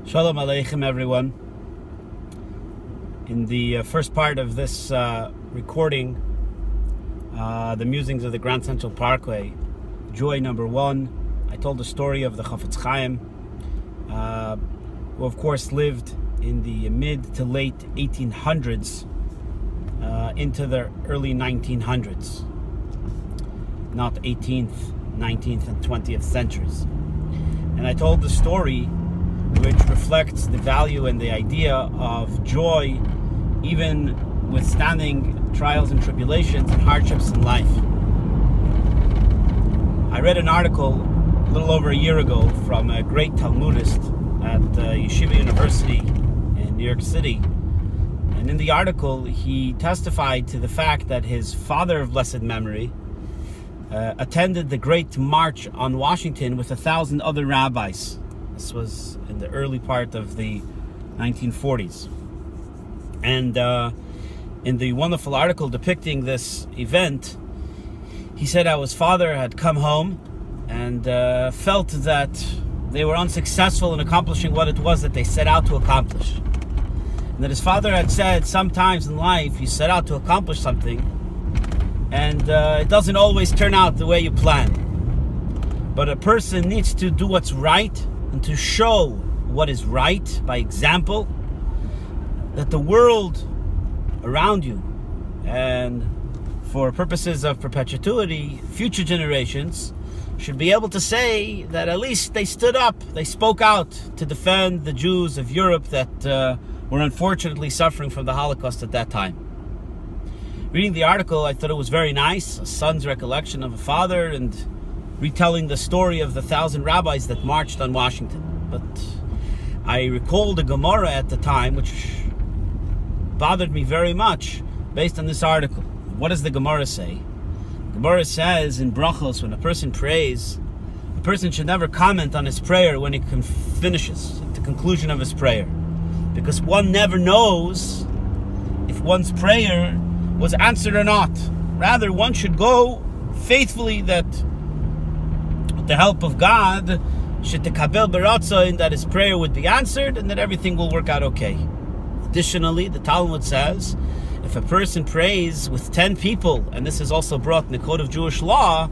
Shalom Aleichem, everyone. In the first part of this recording, the Musings of the Grand Central Parkway, joy number 1, I told the story of the Chofets Chaim, who of course lived in the mid to late 1800s into the early 1900s, not 18th, 19th, and 20th centuries. And I told the story which reflects the value and the idea of joy, even withstanding trials and tribulations and hardships in life. I read an article a little over a year ago from a great Talmudist at Yeshiva University in New York City. And in the article, he testified to the fact that his father of blessed memory attended the Great March on Washington with 1,000 other rabbis. This was in the early part of the 1940s. And in the wonderful article depicting this event, he said how his father had come home and felt that they were unsuccessful in accomplishing what it was that they set out to accomplish. And that his father had said, sometimes in life you set out to accomplish something and it doesn't always turn out the way you plan. But a person needs to do what's right and to show what is right by example, that the world around you, and for purposes of perpetuity, future generations should be able to say that at least they stood up, they spoke out to defend the Jews of Europe that were unfortunately suffering from the Holocaust at that time. Reading the article, I thought it was very nice, a son's recollection of a father and retelling the story of the 1,000 rabbis that marched on Washington. But I recalled a Gemara at the time, which bothered me very much, based on this article. What does the Gemara say? The Gemara says in Brachos, when a person prays, a person should never comment on his prayer when he finishes, at the conclusion of his prayer. Because one never knows if one's prayer was answered or not. Rather, one should go faithfully that the help of God, should tekabel b'ratzain, that his prayer would be answered and that everything will work out okay. Additionally, the Talmud says, if a person prays with 10 people, and this is also brought in the code of Jewish law,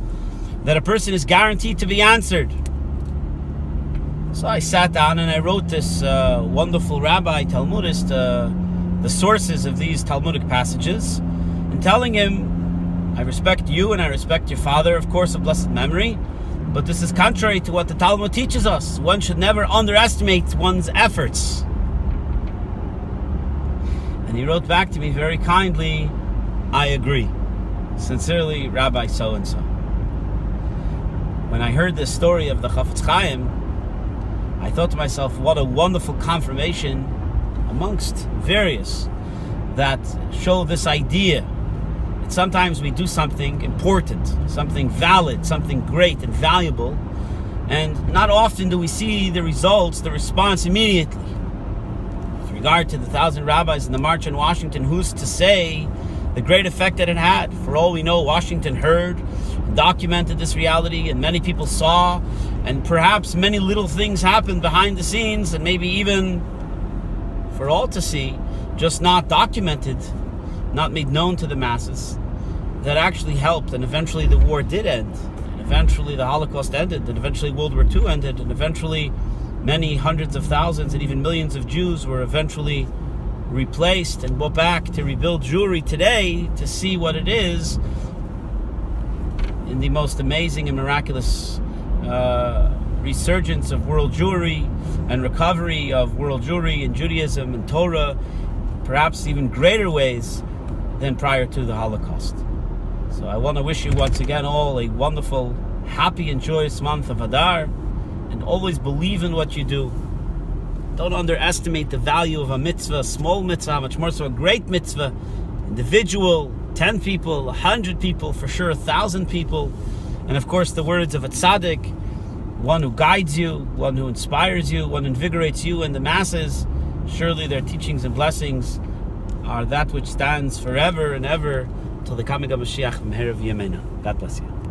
that a person is guaranteed to be answered. So I sat down and I wrote this wonderful rabbi, Talmudist, the sources of these Talmudic passages, and telling him, I respect you and I respect your father, of course, of blessed memory, but this is contrary to what the Talmud teaches us. One should never underestimate one's efforts. And he wrote back to me very kindly, I agree. Sincerely, Rabbi so-and-so. When I heard this story of the Chofets Chaim, I thought to myself, what a wonderful confirmation amongst various that show this idea. Sometimes we do something important, something valid, something great and valuable, and not often do we see the results, the response immediately. With regard to the 1,000 rabbis in the March in Washington, who's to say the great effect that it had? For all we know, Washington heard, documented this reality, and many people saw, and perhaps many little things happened behind the scenes, and maybe even for all to see, just not documented, not made known to the masses, that actually helped, and eventually the war did end, and eventually the Holocaust ended, and eventually World War II ended, and eventually many hundreds of thousands and even millions of Jews were eventually replaced and brought back to rebuild Jewry today, to see what it is in the most amazing and miraculous resurgence of world Jewry and recovery of world Jewry and Judaism and Torah, perhaps even greater ways than prior to the Holocaust. So I want to wish you once again all a wonderful, happy and joyous month of Adar, and always believe in what you do. Don't underestimate the value of a mitzvah, a small mitzvah, much more so a great mitzvah, individual, 10 people, 100 people, for sure 1,000 people, and of course the words of a tzaddik, one who guides you, one who inspires you, one who invigorates you and the masses. Surely their teachings and blessings are that which stands forever and ever till the coming of Mashiach. God bless you.